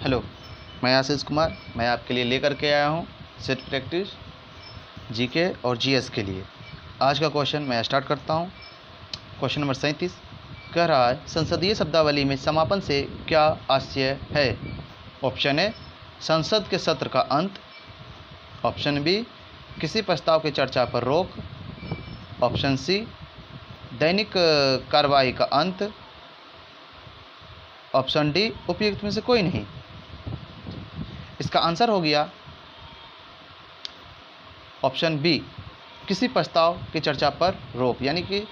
Hello, मैं आशीष कुमार। मैं आपके लिए लेकर के आया हूँ सेट प्रैक्टिस जीके और जीएस के लिए। आज का क्वेश्चन मैं स्टार्ट करता हूँ। क्वेश्चन नंबर 37 कह रहा है, संसदीय शब्दावली में समापन से क्या आशय है? ऑप्शन ए, संसद के सत्र का अंत। ऑप्शन बी, किसी प्रस्ताव की चर्चा पर रोक। ऑप्शन सी, दैनिक कार्रवाई का अंत। ऑप्शन डी, उपयुक्त में से कोई नहीं। इसका आंसर हो गया ऑप्शन बी, किसी प्रस्ताव की चर्चा पर रोक, यानी कि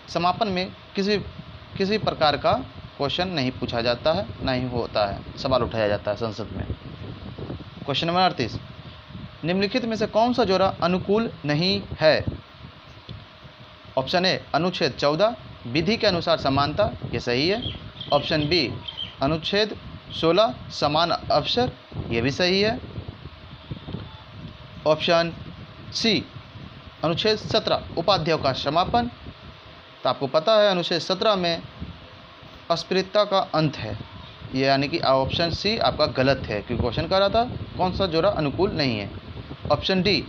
समापन में किसी प्रकार का क्वेश्चन नहीं पूछा जाता है, नहीं होता है, सवाल उठाया जाता है संसद में। क्वेश्चन नंबर 38, निम्नलिखित में से कौन सा जोड़ा अनुकूल नहीं है? ऑप्शन ए, अनुच्छेद 14 विधि के अनुसार समानता, ये सही है। ऑप्शन बी, अनुच्छेद 16 समान अवसर, ये भी सही है। ऑप्शन सी, अनुच्छेद 17 उपाध्यायों का समापन। तो आपको पता है अनुच्छेद 17 में अस्पृश्यता का अंत है, ये यानी कि ऑप्शन सी आपका गलत है, क्योंकि क्वेश्चन कर रहा था कौन सा जोड़ा अनुकूल नहीं है। ऑप्शन डी,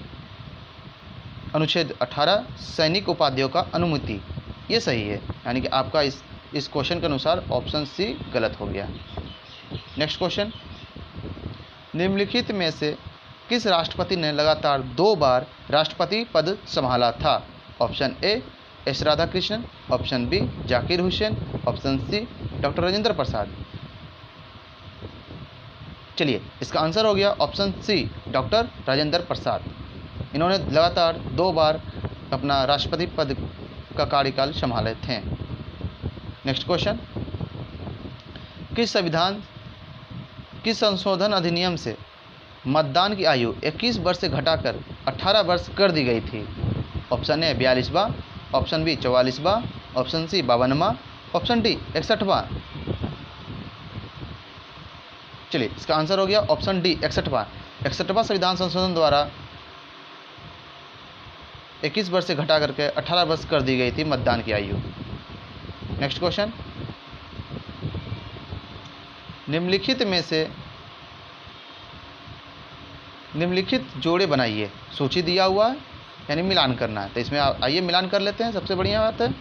अनुच्छेद 18 सैनिक उपाध्यायों का अनुमति, ये सही है, यानी कि आपका इस क्वेश्चन के अनुसार ऑप्शन सी गलत हो गया। नेक्स्ट क्वेश्चन, निम्नलिखित में से किस राष्ट्रपति ने लगातार 2 बार राष्ट्रपति पद संभाला था? Option A, S Radhakrishnan. Option B, Zakir Hussain. Option C, doctor Rajendra Prasad. चलिए, इसका आंसर हो गया option C, doctor Rajendra Prasad. इन्होंने लगातार 2 बार अपना राष्ट्रपति पद का कार्यकाल संभाले थे। नेक्स्ट क्वेश्चन, किस संशोधन अधिनियम से मतदान की आयु 21 वर्ष से घटाकर 18 वर्ष कर दी गई थी? ऑप्शन ए 42वां। ऑप्शन बी 44वां। ऑप्शन सी 52वां। ऑप्शन डी 61वां। चलिए, इसका आंसर हो गया ऑप्शन डी 61वां। 61वां संविधान संशोधन द्वारा 21 वर्ष से घटा करके 18 वर्ष कर दी गई थी मतदान की आयु। नेक्स्ट क्वेश्चन, निम्नलिखित जोड़े बनाइए। सूची दिया हुआ है, यानी मिलान करना है, तो इसमें आइए मिलान कर लेते हैं। सबसे बढ़िया बात है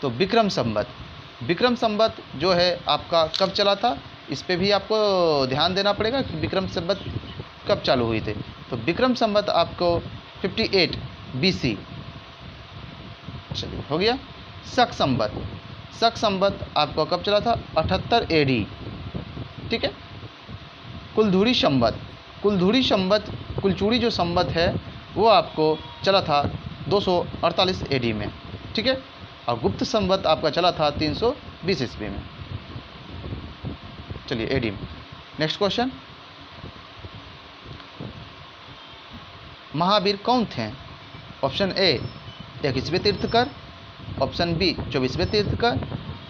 तो विक्रम संवत जो है आपका कब चला था, इस पे भी आपको ध्यान देना पड़ेगा कि विक्रम संवत कब चालू हुई थी। तो विक्रम संवत आपको 58 BC, चलिए हो गया। शक संवत आपको कब चला था? 78 AD, ठीक है। कुलधुरी कुलचूड़ी जो संवत है वो आपको चला था 248 AD में, ठीक है। और गुप्त संवत आपका चला था 320 ईस्वी में, चलिए AD में। नेक्स्ट क्वेश्चन, महावीर कौन थे? ऑप्शन ए 21वें तीर्थकर। ऑप्शन बी 24वें तीर्थकर।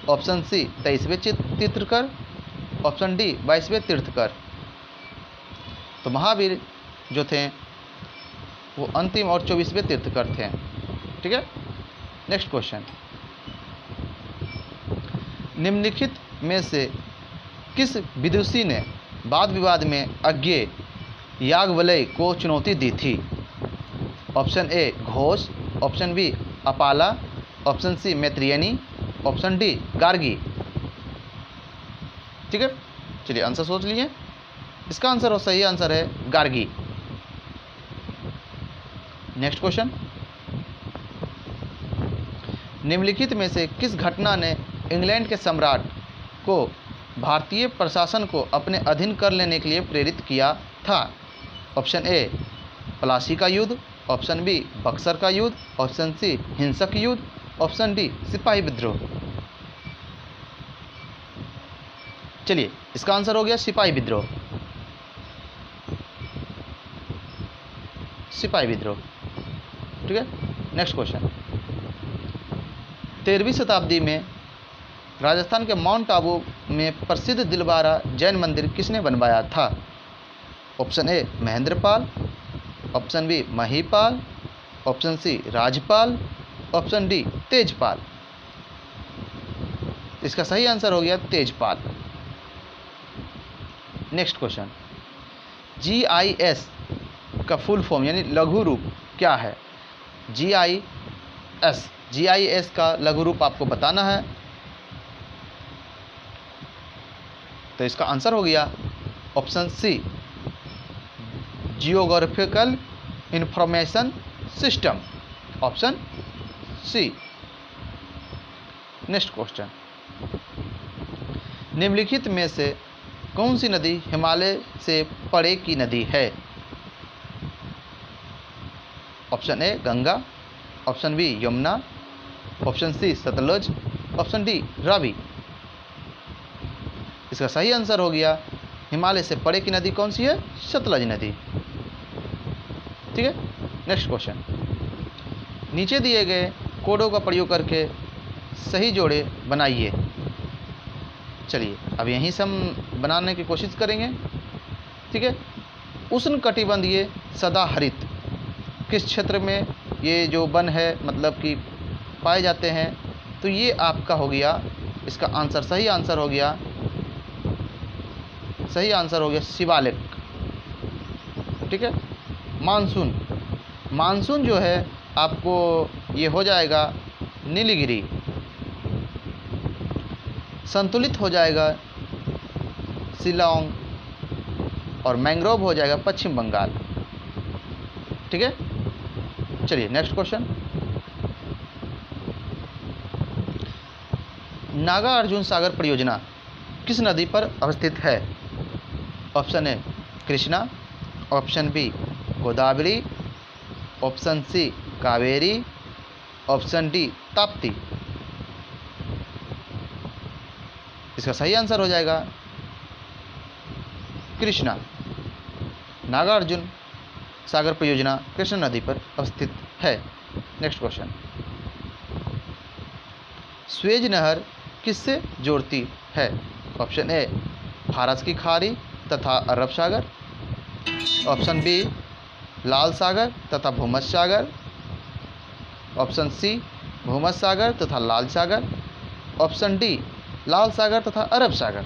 ऑप्शन सी 23वें तीर्थकर। ऑप्शन डी 22वें तीर्थकर। तो महावीर जो थे वो अंतिम और 24वें तीर्थकर थे, ठीक है। नेक्स्ट क्वेश्चन, निम्नलिखित में से किस विदुषी ने वाद विवाद में अज्ञेय याज्ञवल्क्य को चुनौती दी थी? Option A Ghosh. Option B Apala. Option C Maitreyi. Option D Gargi, ठीक है। चलिए आंसर सोच लीजिए। इसका आंसर सही आंसर है गार्गी। नेक्स्ट क्वेश्चन, निम्नलिखित में से किस घटना ने इंग्लैंड के सम्राट को भारतीय प्रशासन को अपने अधीन कर लेने के लिए प्रेरित किया था? ऑप्शन ए प्लासी का युद्ध। ऑप्शन बी बक्सर का युद्ध। ऑप्शन सी हिंसक युद्ध। ऑप्शन डी सिपाही विद्रोह। चलिए, इसका आंसर हो गया सिपाही विद्रोह। ठीक है। नेक्स्ट क्वेश्चन, 13वीं शताब्दी में राजस्थान के माउंट आबू में प्रसिद्ध दिलवारा जैन मंदिर किसने बनवाया था? Option A Mahendrapal. Option B Mahipal. Option C Rajpal. Option D Tejpal. इसका सही आंसर हो गया तेजपाल। नेक्स्ट क्वेश्चन, GIS का फुल फॉर्म यानी लघु रूप क्या है? GIS का लघु रूप आपको बताना है। तो इसका आंसर हो गया option C, geographical information system, option C. Next question, निम्नलिखित में से कौन सी नदी हिमालय से परे की नदी है? Option A Ganga, option B Yamuna, option C Satluj, option D Ravi. इसका सही आंसर हो गया हिमालय से परे की नदी कौन सी है? सतलज नदी। ठीक है। नेक्स्ट क्वेश्चन, नीचे दिए गए कोडों का प्रयोग करके सही जोड़े बनाइए। चलिए अब यहीं से हम बनाने की कोशिश करेंगे। ठीक है। उष्णकटिबंधीय सदाहरित किस क्षेत्र में ये जो वन है मतलब कि पाए जाते हैं? तो ये आपका हो गया, इसका आंसर सही आंसर हो गया शिवालिक। ठीक है। मानसून जो है आपको ये हो जाएगा नीलगिरी, संतुलित हो जाएगा शिलांग, और मैंग्रोव हो जाएगा पश्चिम बंगाल। ठीक है। चलिए नेक्स्ट क्वेश्चन, नागार्जुन सागर परियोजना किस नदी पर अवस्थित है? Option A Krishna, option B Godavari, option C Kaveri, option D Tapti. इसका सही आंसर हो जाएगा कृष्णा। नागार्जुन सागर परियोजना कृष्णा नदी पर अवस्थित है। नेक्स्ट क्वेश्चन, स्वेज नहर किससे जोड़ती है? ऑप्शन ए फारस की खाड़ी तथा अरब सागर, ऑप्शन बी लाल सागर तथा भूमध्य सागर, ऑप्शन सी भूमध्य सागर तथा लाल सागर, ऑप्शन डी लाल सागर तथा अरब सागर।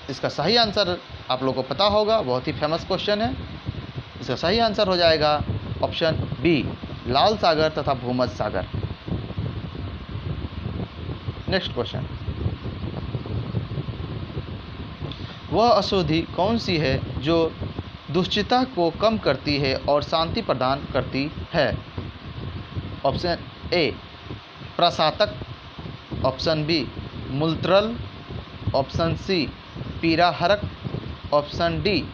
इसका सही आंसर आप लोगों को पता होगा, बहुत ही फेमस क्वेश्चन है। इसका सही आंसर हो जाएगा ऑप्शन बी लाल सागर तथा भूमध्य सागर। नेक्स्ट क्वेश्चन, वह औषधि कौन सी है जो दुश्चिंता को कम करती है और शांति प्रदान करती है? ऑप्शन ए प्रसातक, ऑप्शन बी मूत्रल, ऑप्शन सी पीराहरक, ऑप्शन डी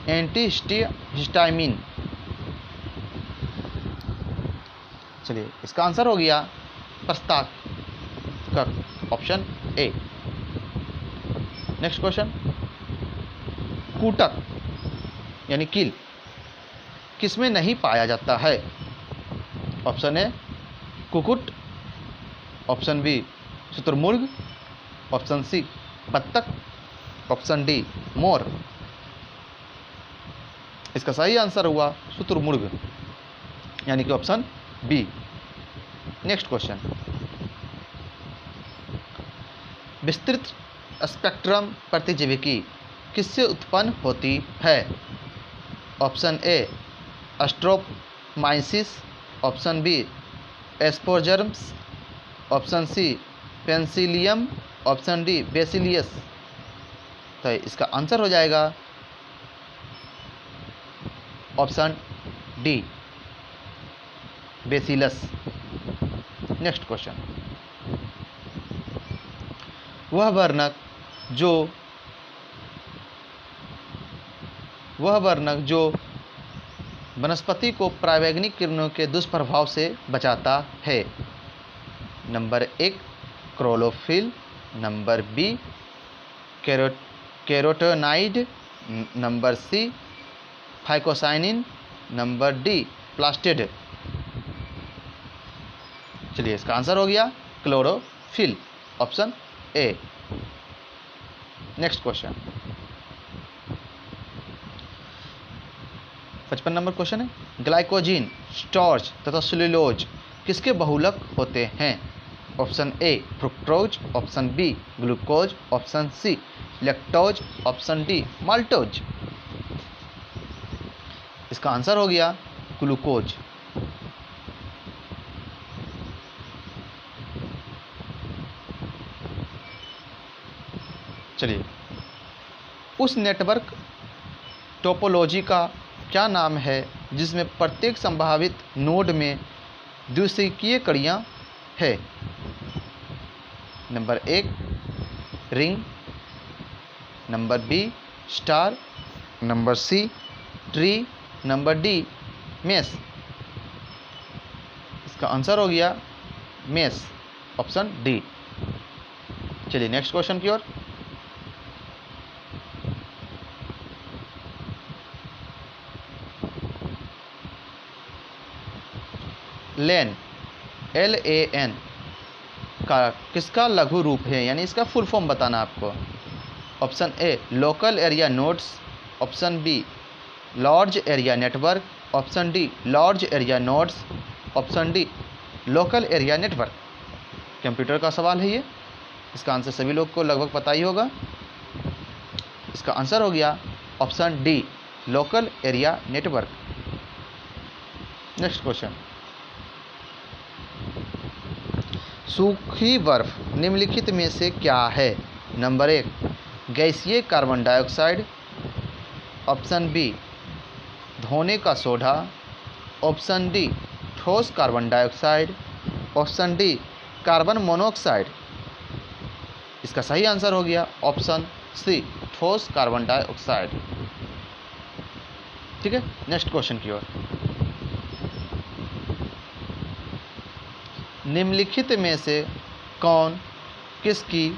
एंटीहिस्टामिन। चलिए इसका आंसर हो गया प्रसातक, ऑप्शन ए। नेक्स्ट क्वेश्चन, कूटक यानी कील किसमें नहीं पाया जाता है? ऑप्शन ए कुकुट, ऑप्शन बी शुतुरमुर्ग, ऑप्शन सी बत्तख, ऑप्शन डी मोर। इसका सही आंसर हुआ शुतुरमुर्ग यानी कि ऑप्शन बी। नेक्स्ट क्वेश्चन, विस्तृत स्पेक्ट्रम प्रतिजीविकी किससे उत्पन्न होती है? ऑप्शन ए एस्ट्रोमाइसिस, ऑप्शन बी एस्पोजर्म्स, option C penicillium, option D bacillus. तो इसका आंसर हो जाएगा option D bacillus. Next question, वह वर्णक जो वनस्पति को परावैंगनिक किरणों के दुष्प्रभाव से बचाता है। Number 1 chlorophyll, number B carotenoid, number C phycocyanin, number D plastid. चलिए इसका आंसर हो गया chlorophyll, option A. Next question, 55 number question है, ग्लाइकोजीन, स्टार्च तथा सेलुलोज किसके बहुलक होते हैं? Option A fructose, option B glucose, option C lactose, option D maltose. इसका आंसर हो गया ग्लूकोज। चलिए, उस नेटवर्क टोपोलॉजी का क्या नाम है जिसमें प्रत्येक संभावित नोड में द्वितीयक कड़ियाँ है? Number 1 ring, number B star, number C tree, number D mess. इसका आंसर हो गया मेस, ऑप्शन डी। चलिए नेक्स्ट क्वेश्चन की ओर। लेन, LAN का किसका लघु रूप है, यानी इसका फुल फॉर्म बताना आपको। Option A local area nodes, option B large area network, option D large area nodes, option D local area network. Computer का सवाल है ये, इसका आंसर सभी लोग को लगभग पता ही होगा। इसका आंसर हो गया option D local area network. Next question, सूखी बर्फ निम्नलिखित में से क्या है? नंबर 1 गैसीय कार्बन डाइऑक्साइड, ऑप्शन बी धोने का सोडा, ऑप्शन डी ठोस carbon dioxide, option D carbon monoxide. इसका सही आंसर हो गया ऑप्शन सी ठोस कार्बन डाइऑक्साइड। ठीक है, नेक्स्ट क्वेश्चन की ओर। निम्नलिखित में से कौन किसकी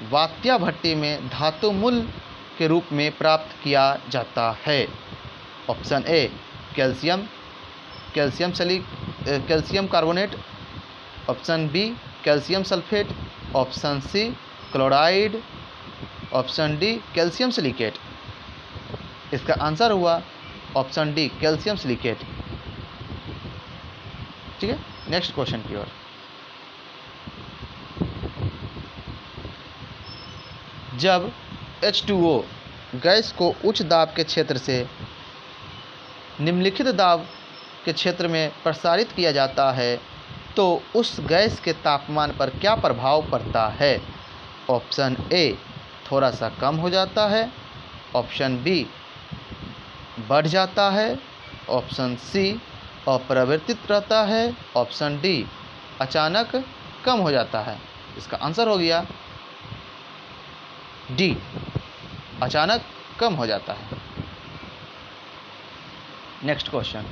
वात्या भट्टी में धातु मूल के रूप में प्राप्त किया जाता है? Option A calcium, calcium carbonate, option B calcium sulphate, option C chloride, option D calcium silicate. इसका आंसर हुआ ऑप्शन डी कैल्शियम सिलिकेट। ठीक है, नेक्स्ट क्वेश्चन की ओर। जब H2O गैस को उच्च दाब के क्षेत्र से निम्नलिखित दाब के क्षेत्र में प्रसारित किया जाता है तो उस गैस के तापमान पर क्या प्रभाव पड़ता है? ऑप्शन ए थोड़ा सा कम हो जाता है, ऑप्शन बी बढ़ जाता है, ऑप्शन सी अपरिवर्तित रहता है, ऑप्शन डी अचानक कम हो जाता है। इसका आंसर हो गया डी अचानक कम हो जाता है। नेक्स्ट क्वेश्चन,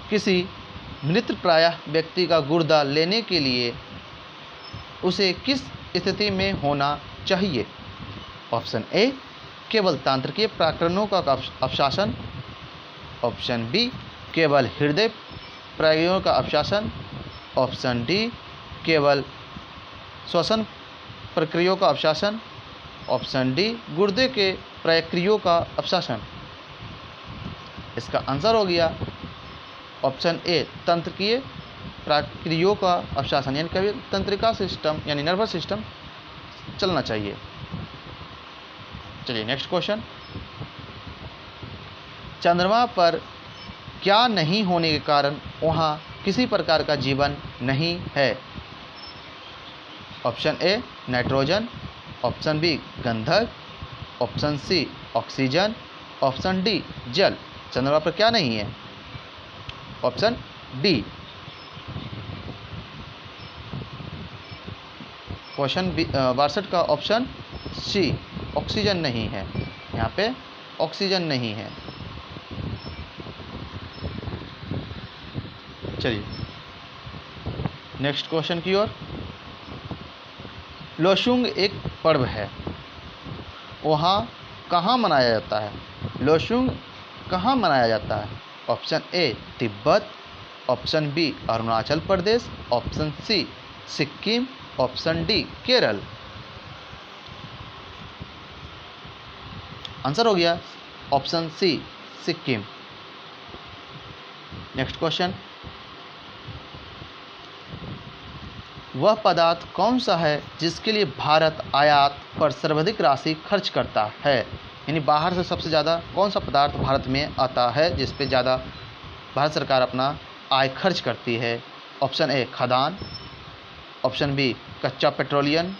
किसी मृतप्राय व्यक्ति का गुर्दा लेने के लिए उसे किस स्थिति में होना चाहिए? ऑप्शन ए केवल तांत्रिकीय प्रकरणों का अपशासन, ऑप्शन बी केवल हृदय प्रक्रियाओं का अपशासन, ऑप्शन डी केवल श्वसन प्रक्रियाओं का अपशासन, ऑप्शन डी गुर्दे के प्रक्रियाओं का अपशासन। इसका आंसर हो गया ऑप्शन ए तंत्रिकीय प्रक्रियाओं का अपशासन, यानी कभी तंत्रिका सिस्टम यानी नर्वस सिस्टम चलना चाहिए। चलिए नेक्स्ट क्वेश्चन, चंद्रमा पर क्या नहीं होने के कारण वहाँ किसी प्रकार का जीवन नहीं है? Option A nitrogen, option B गंधक, option C oxygen, option D जल। चंद्रमा पर क्या नहीं है? Option D. क्वेश्चन 62 का ऑप्शन सी ऑक्सीजन नहीं है, यहाँ पे ऑक्सीजन नहीं है। चलिए नेक्स्ट क्वेश्चन की ओर। लोशुंग एक पर्व है, वहाँ कहाँ मनाया जाता है? लोशुंग कहाँ मनाया जाता है? Option A Tibet, option B Arunachal Pradesh, option C Sikkim, option D Kerala. Answer हो गया option C Sikkim. Next question, वह पदार्थ कौन सा है जिसके लिए भारत आयात पर सर्वाधिक राशि खर्च करता है? यानी बाहर से सबसे ज़्यादा कौन सा पदार्थ भारत में आता है जिस पे ज़्यादा भारत सरकार अपना आय खर्च करती है? ऑप्शन ए खाद्यान्न, ऑप्शन बी कच्चा पेट्रोलियम,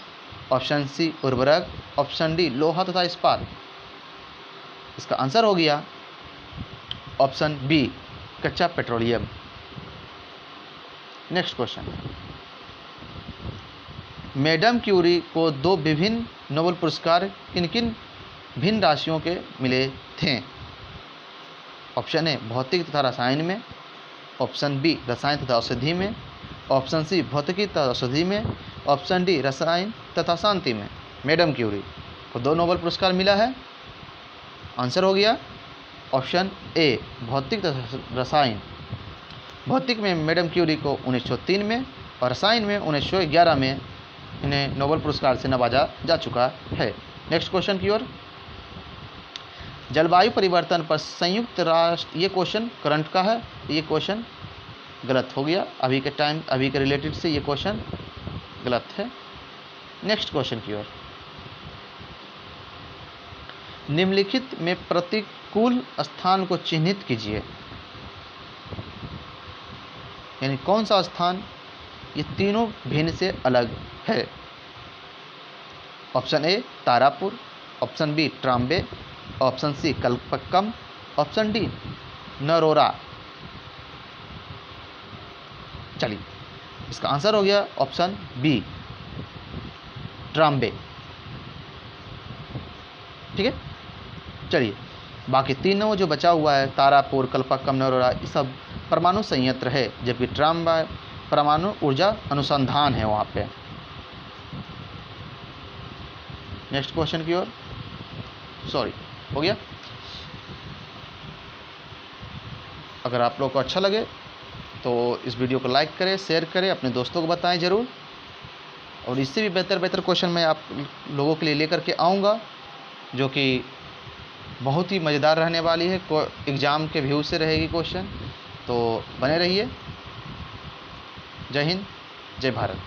ऑप्शन सी उर्वरक, ऑप्शन डी लोहा तथा इस्पात। इसका आंसर हो गया ऑप्शन बी कच्चा petroleum. Next question, madam Curie को 2 विभिन्न नोबेल पुरस्कार किन किन भिन्न राशियों के मिले थे? ऑप्शन ए भौतिक तथा रसायन में, ऑप्शन बी रसायन तथा औषधि में, ऑप्शन सी भौतिकी तथा औषधि में, ऑप्शन डी रसायन तथा शांति में। मैडम क्यूरी को 2 नोबेल पुरस्कार मिला है। आंसर हो गया ऑप्शन ए भौतिक तथा रसायन। भौतिक में मैडम क्यूरी को 1903 में और रसायन में 1911 में इन्हें नोबेल पुरस्कार से नवाजा जा चुका है। नेक्स्ट क्वेश्चन की ओर, जलवायु परिवर्तन पर संयुक्त राष्ट्र, ये क्वेश्चन करंट का है, ये क्वेश्चन गलत हो गया। अभी के रिलेटेड से ये क्वेश्चन गलत है। नेक्स्ट क्वेश्चन की ओर, निम्नलिखित में प्रतिकूल स्थान को चिन्हित कीजिए। यानी कौन सा स्थान ये तीनों भिन्न से अलग है? Option A Tarapur, option B Trombay, option C Kalpakkam, option D Narora. चलिए, इसका आंसर हो गया ऑप्शन बी ट्राम्बे। ठीक है, चलिए बाकी तीनों जो बचा हुआ है तारापुर, कल्पक्कम, नरोरा, ये सब परमाणु संयंत्र है, जबकि ट्राम्बा परमाणु ऊर्जा अनुसंधान है वहाँ पे। नेक्स्ट क्वेश्चन की ओर, सॉरी हो गया। अगर आप लोग को अच्छा लगे तो इस वीडियो को लाइक करें, शेयर करें, अपने दोस्तों को बताएं ज़रूर। और इससे भी बेहतर क्वेश्चन मैं आप लोगों के लिए लेकर के आऊँगा, जो कि बहुत ही मज़ेदार रहने वाली है। एग्ज़ाम के व्यू से रहेगी क्वेश्चन, तो बने रहिए। जय हिंद, जय भारत।